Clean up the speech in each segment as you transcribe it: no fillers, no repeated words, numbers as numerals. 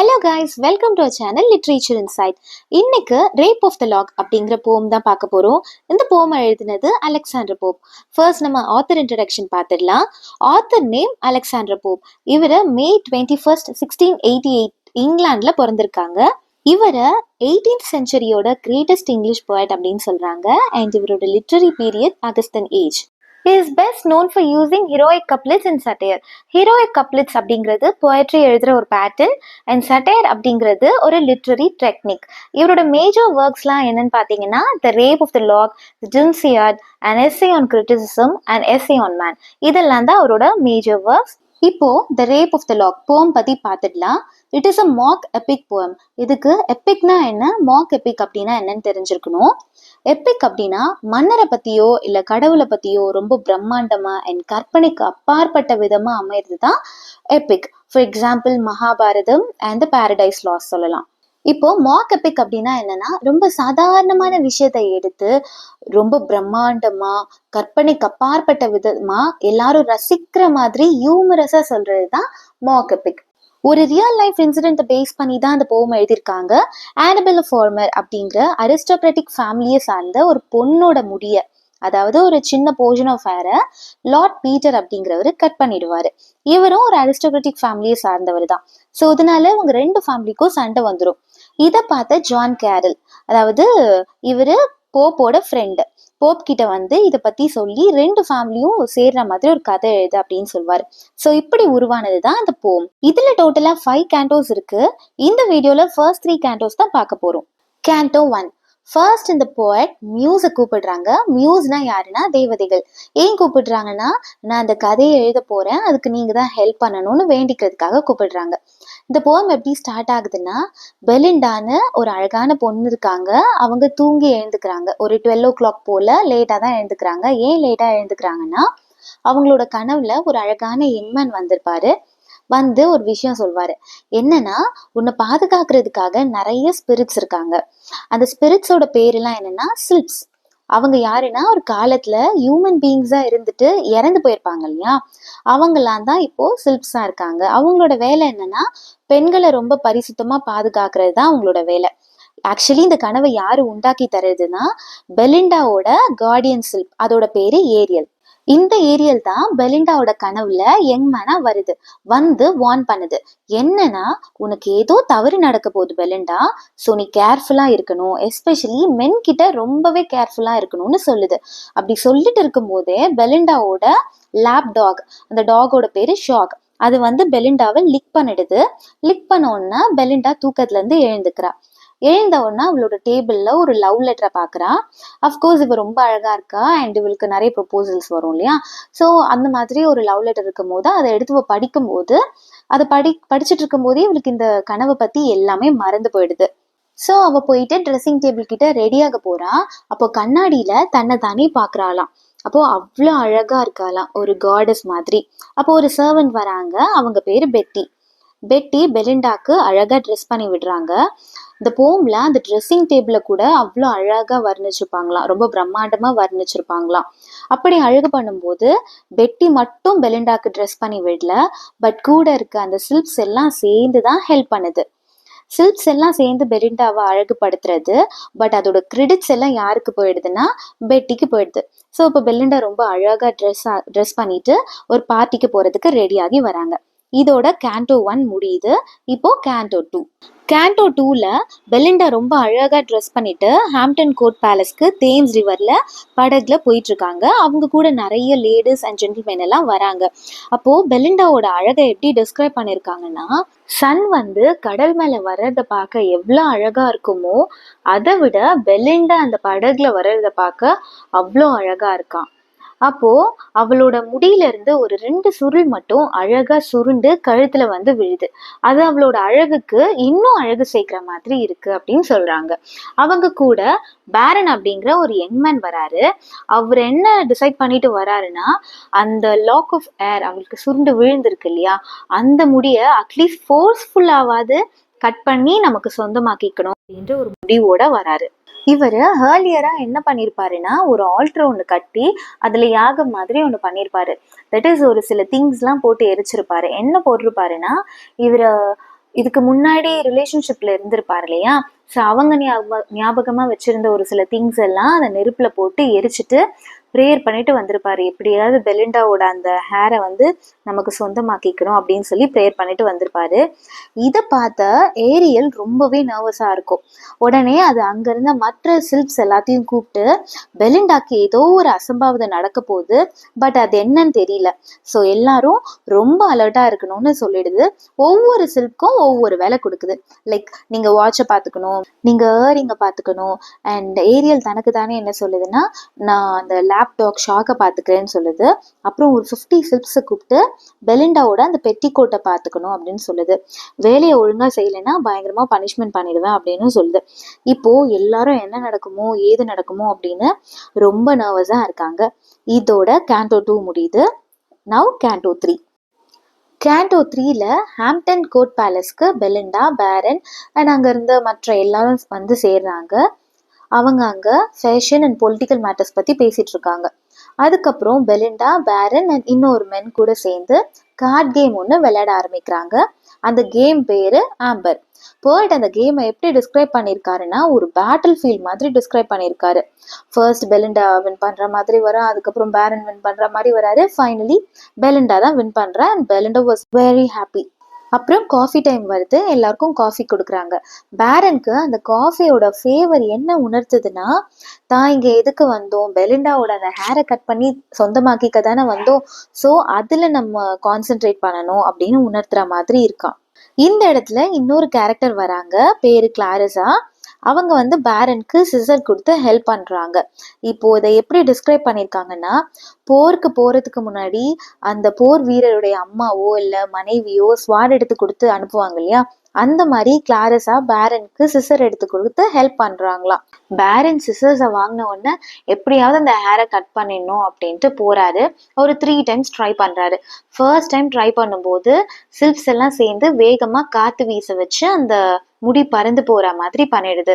Hello guys, welcome to our channel literature insight. இன்னைக்கு Rape of the Lock அப்படிங்கிற poem தான் பார்க்க போகிறோம். இந்த போம் எழுதினது அலெக்சாண்டர் போப். ஃபர்ஸ்ட் நம்ம ஆத்தர் இன்ட்ரடக்ஷன் பார்த்துடலாம். Author name Alexander Pope. இவர் May 21, 1688 இங்கிலாண்டில் பிறந்திருக்காங்க. இவரை 18th சென்ச்சுரியோட கிரேட்டஸ்ட் இங்கிலீஷ் போயட் அப்படின்னு சொல்கிறாங்க. அண்ட் இவரோட literary period அகஸ்டன் age. He is best known for using heroic couplets in satire. Heroic couplets அப்படிங்கிறது poetry எழுதுகிற ஒரு பேட்டர்ன் அண்ட் satire அப்படிங்கிறது ஒரு லிட்ரரி டெக்னிக். இவரோட மேஜர் ஒர்க்ஸ்லாம் என்னன்னு பார்த்தீங்கன்னா The Rape of the Lock, The Dunciad, An Essay on Criticism and Essay on Man. இதெல்லாம் தான் அவரோட மேஜர் ஒர்க்ஸ். இப்போ the Rape of the Lock poem பற்றி பார்த்துடலாம். It is a mock epic poem. இதுக்கு எபிக்னா என்ன, மாக் எபிக் அப்படின்னா என்னன்னு தெரிஞ்சிருக்கணும். எபிக் அப்படின்னா மன்னரை பற்றியோ இல்லை கடவுளை பற்றியோ ரொம்ப பிரம்மாண்டமாக அண்ட் கற்பனைக்கு அப்பாற்பட்ட விதமாக அமையிறது தான் epic. For example Mahabharata and the paradise lost சொல்லலாம். இப்போ மாக் எபிக் அப்படின்னா என்னன்னா, ரொம்ப சாதாரணமான விஷயத்தை எடுத்து ரொம்ப பிரம்மாண்டமா கற்பனைக்கு அப்பாற்பட்ட விதமா எல்லாரும் ரசிக்கிற மாதிரி ஹியூமரஸா சொல்றது தான் மாக் எபிக். ஒரு ரியல் லைஃப் இன்சிடென்ட்டை பேஸ் பண்ணி தான் அந்த போம் எழுதியிருக்காங்க. ஆனபெல்லா ஃபார்மர் அப்படிங்கிற அரிஸ்டோக்ராட்டிக் ஃபேமிலியை சார்ந்த ஒரு பொண்ணோட முடிய, அதாவது ஒரு சின்ன போர்ஷன் ஆஃப் ஹேரை லார்ட் பீட்டர் அப்படிங்கிறவர் கட் பண்ணிடுவாரு. இவரும் ஒரு அரிஸ்டோக்ராட்டிக் ஃபேமிலியை சார்ந்தவர் தான். ஸோ இதனால இவங்க ரெண்டு ஃபேமிலிக்கும் சண்டை வந்துடும். இதை பார்த்த ஜான் கேரல், அதாவது இவரு போப்போட ஃப்ரெண்டு, போப் கிட்ட வந்து இதை பத்தி சொல்லி ரெண்டு ஃபேமிலியும் சேர்ற மாதிரி ஒரு கதை எழுது அப்படின்னு சொல்வாரு. ஸோ இப்படி உருவானது தான் அந்த போம். இதுல டோட்டலா 5 கேண்டோஸ் இருக்கு. இந்த வீடியோல ஃபர்ஸ்ட் 3 கேண்டோஸ் தான் பார்க்க போறோம். கேண்டோ 1. ஃபர்ஸ்ட் இந்த போயட் மியூஸை கூப்பிடுறாங்க. மியூஸ்னா யாருன்னா தேவதைகள். ஏன் கூப்பிடுறாங்கன்னா, நான் அந்த கதையை எழுத போறேன், அதுக்கு நீங்க தான் ஹெல்ப் பண்ணணும்னு வேண்டிக்கிறதுக்காக கூப்பிடுறாங்க. இந்த போயம் எப்படி ஸ்டார்ட் ஆகுதுன்னா, பெலிண்டான்னு ஒரு அழகான பொண்ணு இருக்காங்க. அவங்க தூங்கி எழுந்துக்கிறாங்க. ஒரு 12 o'clock போல லேட்டா தான் எழுந்துக்கிறாங்க. ஏன் லேட்டா எழுந்துக்கிறாங்கன்னா, அவங்களோட கனவுல ஒரு அழகான யங்மேன் வந்திருப்பாரு. வந்து ஒரு விஷயம் சொல்வாரு. என்னன்னா, உன்னை பாதுகாக்கிறதுக்காக நிறைய ஸ்பிரிட்ஸ் இருக்காங்க. அந்த ஸ்பிரிட்ஸோட பேரெல்லாம் என்னன்னா சில்ப்ஸ். அவங்க யாருன்னா, ஒரு காலத்துல ஹியூமன் பீயிங்ஸா இருந்துட்டு இறந்து போயிருப்பாங்க இல்லையா, அவங்கெல்லாம் தான் இப்போ சில்ப்ஸா இருக்காங்க. அவங்களோட வேலை என்னன்னா, பெண்களை ரொம்ப பரிசுத்தமா பாதுகாக்கிறது தான் அவங்களோட வேலை. ஆக்சுவலி இந்த கனவை யாரு உண்டாக்கி தருதுன்னா, பெலிண்டாவோட கார்டியன் சில்ப், அதோட பேரு ஏரியல். இந்த ஏரியல் தான் பெலிண்டாவோட கனவுல யங்மேனா வருது. வந்து வார்ன் பண்ணுது. என்னன்னா, உனக்கு ஏதோ தவறு நடக்க போகுது பெலிண்டா, ஸோ நீ கேர்ஃபுல்லா இருக்கணும், எஸ்பெஷலி மென் கிட்ட ரொம்பவே கேர்ஃபுல்லா இருக்கணும்னு சொல்லுது. அப்படி சொல்லிட்டு இருக்கும் போதே பெலிண்டாவோட லேப் டாக், அந்த டாகோட பேரு ஷாக், அது வந்து பெலிண்டாவை லிக் பண்ணிடுது. லிக் பண்ண உடனே பெலிண்டா தூக்கத்துல இருந்து எழுந்துக்கிறா. எழுந்த உடனே அவளோட டேபிள்ல ஒரு லவ் லெட்டரை பாக்குறா. அஃப்கோர்ஸ் இவ ரொம்ப அழகா இருக்கா அண்ட் இவளுக்கு நிறைய ப்ரொபோசல்ஸ் வரும் இல்லையா. ஸோ அந்த மாதிரி ஒரு லவ் லெட்டர் இருக்கும் போது அதை எடுத்து படிக்கும் போது, அதை படிச்சுட்டு இருக்கும் போதே இவளுக்கு இந்த கனவை பத்தி எல்லாமே மறந்து போயிடுது. ஸோ அவ போயிட்டு ட்ரெஸ்ஸிங் டேபிள் கிட்ட ரெடியாக போறா. அப்போ கண்ணாடியில தன்னை தானே பாக்குறாளாம். அப்போ அவ்வளோ அழகா இருக்காளாம், ஒரு காடஸ் மாதிரி. அப்போ ஒரு சர்வன்ட் வராங்க, அவங்க பேரு பெட்டி. பெட்டி பெலிண்டாக்கு அழகா ட்ரெஸ் பண்ணி விடுறாங்க. இந்த போம்ல அந்த ட்ரெஸ்ஸிங் டேபிள கூட அவ்வளோ அழகா வர்ணிச்சிருப்பாங்களாம், ரொம்ப பிரம்மாண்டமா வர்ணிச்சிருப்பாங்களாம். அப்படி அழகு பண்ணும்போது பெட்டி மட்டும் பெலிண்டாக்கு ட்ரெஸ் பண்ணி விடல, பட் கூட இருக்க அந்த சில்ப்ஸ் எல்லாம் சேர்ந்து தான் ஹெல்ப் பண்ணுது. சில்ப்ஸ் எல்லாம் சேர்ந்து பெலிண்டாவை அழகுபடுத்துறது. பட் அதோட கிரெடிட்ஸ் எல்லாம் யாருக்கு போயிடுதுன்னா, பெட்டிக்கு போயிடுது. ஸோ இப்போ பெலிண்டா ரொம்ப அழகா ட்ரெஸ் பண்ணிட்டு ஒரு பார்ட்டிக்கு போறதுக்கு ரெடியாகி வராங்க. இதோட கேண்டோ 1 முடியுது. இப்போ கேண்டோ 2. கேண்டோ 2ல பெலிண்டா ரொம்ப அழகா ட்ரெஸ் பண்ணிட்டு ஹாம்ப்டன் கோர்ட் பேலஸ்க்கு தேம்ஸ் ரிவர்ல படகுல போயிட்டு இருக்காங்க. அவங்க கூட நிறைய லேடிஸ் அண்ட் ஜென்டில்மென் எல்லாம் வராங்க. அப்போ பெலிண்டாவோட அழகை எப்படி டிஸ்கிரைப் பண்ணிருக்காங்கன்னா, சன் வந்து கடல் மேல வர்றத பார்க்க எவ்வளோ அழகா இருக்குமோ, அதை விட பெலிண்டா அந்த படகுல வர்றத பார்க்க அவ்வளோ அழகா இருக்கான். அப்போ அவளோட முடியில இருந்து ஒரு 2 சுருள் மட்டும் அழகா சுருண்டு கழுத்துல வந்து விழுது. அது அவளோட அழகுக்கு இன்னும் அழகு சேர்க்கிற மாதிரி இருக்கு அப்படின்னு சொல்றாங்க. அவங்க கூட பேரன் அப்படிங்கிற ஒரு யங்மேன் வராரு. அவர் என்ன டிசைட் பண்ணிட்டு வராருன்னா, அந்த லாக் ஆஃப் ஏர் அவளுக்கு சுருண்டு விழுந்திருக்கு இல்லையா, அந்த முடிய அட்லீஸ்ட் ஃபோர்ஸ்ஃபுல்லாவது கட் பண்ணி நமக்கு சொந்தமாக்கிக்கணும் அப்படின்ற ஒரு முடிவோட வராரு. இவர் ஏர்லியரா என்ன பண்ணியிருப்பாருன்னா, ஒரு ஆல்டர் ஒன்று கட்டி அதுல யாகம் மாதிரி ஒன்று பண்ணியிருப்பாரு. தட் இஸ் ஒரு சில திங்ஸ்லாம் போட்டு எரிச்சிருப்பாரு. என்ன போட்டிருப்பாருன்னா, இவர் இதுக்கு முன்னாடி ரிலேஷன்ஷிப்ல இருந்திருப்பார் இல்லையா, ஸோ அவங்க ஞாபகமாக வச்சிருந்த ஒரு சில திங்ஸ் எல்லாம் அந்த நெருப்பில் போட்டு எரிச்சிட்டு ப்ரேயர் பண்ணிட்டு வந்திருப்பாரு. எப்படியாவது பெலிண்டாவோட அந்த ஹேரை வந்து நமக்கு சொந்தமாக்கிக்கணும் அப்படின்னு சொல்லி ப்ரேயர் பண்ணிட்டு வந்திருப்பாரு. இதை பார்த்த ஏரியல் ரொம்பவே நர்வஸாக இருக்கும். உடனே அது அங்கேருந்த மற்ற சில்ப்ஸ் எல்லாத்தையும் கூப்பிட்டு பெலிண்டாக்கு ஏதோ ஒரு அசம்பாவிதம் நடக்க போகுது, பட் அது என்னன்னு தெரியல, ஸோ எல்லாரும் ரொம்ப அலர்ட்டாக இருக்கணும்னு சொல்லிடுது. ஒவ்வொரு சில்ப்க்கும் ஒவ்வொரு வேலை கொடுக்குது. லைக் நீங்கள் வாட்சை பார்த்துக்கணும், நீங்கள் ஏரிங்கை பார்த்துக்கணும், அண்ட் ஏரியல் தனக்கு தானே என்ன சொல்லுதுன்னா, நான் அந்த லேப்டாப் ஷாக்கை பார்த்துக்கிறேன்னு சொல்லுது. அப்புறம் ஒரு 50 சில்ப்ஸை கூப்பிட்டு பெலிண்டாவோட அந்த பெட்டிக்கோட்டை பார்த்துக்கணும் அப்படின்னு சொல்லுது. வேலையை ஒழுங்காக செய்யலைன்னா பயங்கரமாக பனிஷ்மெண்ட் பண்ணிடுவேன் அப்படின்னு சொல்லுது. இப்போது எல்லாரும் என்ன நடக்குமோ ஏது நடக்குமோ அப்படின்னு ரொம்ப நர்வஸாக இருக்காங்க. இதோட கேண்டோ 2 முடியுது. Now canto 3. கேண்டோ 3ல ஹாம்ப்டன் கோர்ட் பேலஸ்க்கு பெலிண்டா, பேரன் அண்ட் அங்கே இருந்த மற்ற எல்லாரும் வந்து சேர்றாங்க. அவங்க அங்கே ஃபேஷன் அண்ட் பொலிட்டிக்கல் மேட்டர்ஸ் பற்றி பேசிகிட்டு இருக்காங்க. அதுக்கப்புறம் பெலிண்டா, பேரன் அண்ட் இன்னொரு மென் கூட சேர்ந்து கார்ட் கேம் ஒன்று விளையாட ஆரம்பிக்கிறாங்க. அந்த கேம் பேர் ஆம்பர். போய்ட் அந்த கேமை எப்படி டிஸ்கிரைப் பண்ணியிருக்காருன்னா, ஒரு பேட்டில் ஃபீல்ட் மாதிரி டிஸ்கிரைப் பண்ணியிருக்காரு. ஃபர்ஸ்ட் பெலிண்டா வின் பண்ணுற மாதிரி வரும், அதுக்கப்புறம் பேரன் வின் பண்ணுற மாதிரி வராரு, ஃபைனலி பெலிண்டா தான் வின் பண்ணுறா and Belinda was very happy. அப்புறம் காஃபி டைம் வருது, எல்லாருக்கும் காஃபி கொடுக்குறாங்க. பேரனுக்கு அந்த காஃபியோட ஃபேவர் என்ன உணர்த்துதுன்னா, தான் இங்கே எதுக்கு வந்தோம், பெலிண்டாவோட அந்த ஹேரை கட் பண்ணி சொந்தமாக்கிக்க தானே வந்தோம், ஸோ அதில் நம்ம கான்சென்ட்ரேட் பண்ணணும் அப்படின்னு உணர்த்துற மாதிரி இருக்கான். இந்த இடத்துல இன்னொரு கேரக்டர் வராங்க, பேரு கிளாரிஸா. அவங்க வந்து பேரனுக்கு சிசர் கொடுத்து ஹெல்ப் பண்ணுறாங்க. இப்போது இதை எப்படி டிஸ்கிரைப் பண்ணியிருக்காங்கன்னா, போருக்கு போகிறதுக்கு முன்னாடி அந்த போர் வீரருடைய அம்மாவோ இல்லை மனைவியோ ஸ்வாட் எடுத்து கொடுத்து அனுப்புவாங்க இல்லையா, அந்த மாதிரி கிளாரிஸா பேரனுக்கு சிசர் எடுத்து கொடுத்து ஹெல்ப் பண்ணுறாங்களாம். பேரன் சிசர்ஸை வாங்கின உடனே எப்படியாவது அந்த ஹேரை கட் பண்ணிடணும் அப்படின்ட்டு போகிறாரு. ஒரு 3 டைம்ஸ் ட்ரை பண்ணுறாரு. ஃபர்ஸ்ட் டைம் ட்ரை பண்ணும்போது சில்ப்ஸ் எல்லாம் சேர்ந்து வேகமாக காற்று வீச வச்சு அந்த முடி பறந்து போற மாதிரி பண்ணிடுது.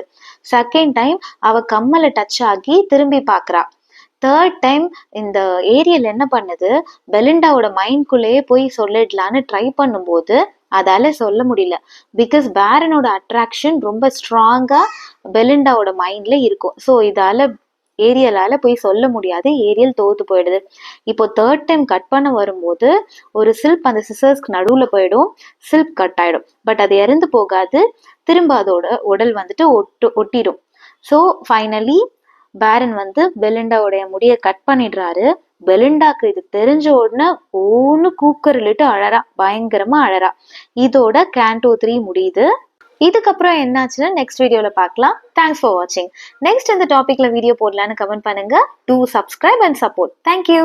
செகண்ட் டைம் அவ கம்மலை டச் ஆகி திரும்பி பார்க்குறா. தேர்ட் டைம் இந்த ஏரியல் என்ன பண்ணுது, பெலிண்டாவோட மைண்ட்குள்ளேயே போய் சொல்லிடலான்னு ட்ரை பண்ணும்போது அதால சொல்ல முடியல. பிகாஸ் பேரனோட அட்ராக்ஷன் ரொம்ப ஸ்ட்ராங்கா பெலிண்டாவோட மைண்ட்ல இருக்கும். ஸோ இதால ஏரியலால போய் சொல்ல முடியாது, ஏரியல் தோத்து போயிடுது. இப்போ தேர்ட் டைம் கட் பண்ண வரும்போது ஒரு சில்ப் அந்த சிசர்ஸ்க்கு நடுவில் போயிடும், சில்ப் கட் ஆயிடும். பட் அது இறந்து போகாது, திரும்ப அதோட உடல் வந்துட்டு ஒட்டிடும். ஸோ ஃபைனலி பேரன் வந்து பெலிண்டாவுடைய முடியை கட் பண்ணிடுறாரு. பெலிண்டாக்கு இது தெரிஞ்ச உடனே ஒன்று கூக்கரிலிட்டு அழறா, பயங்கரமா அழறா. இதோட கேண்டோ 3 முடியுது. இதுக்கப்புறம் என்னாச்சுன்னு நெக்ஸ்ட் வீடியோவில் பார்க்கலாம். தேங்க்ஸ் ஃபார் வாட்சிங். நெக்ஸ்ட் இந்த டாப்பிக்கில் வீடியோ போடலான்னு கமெண்ட் பண்ணுங்க. Two subscribe and support. Thank you.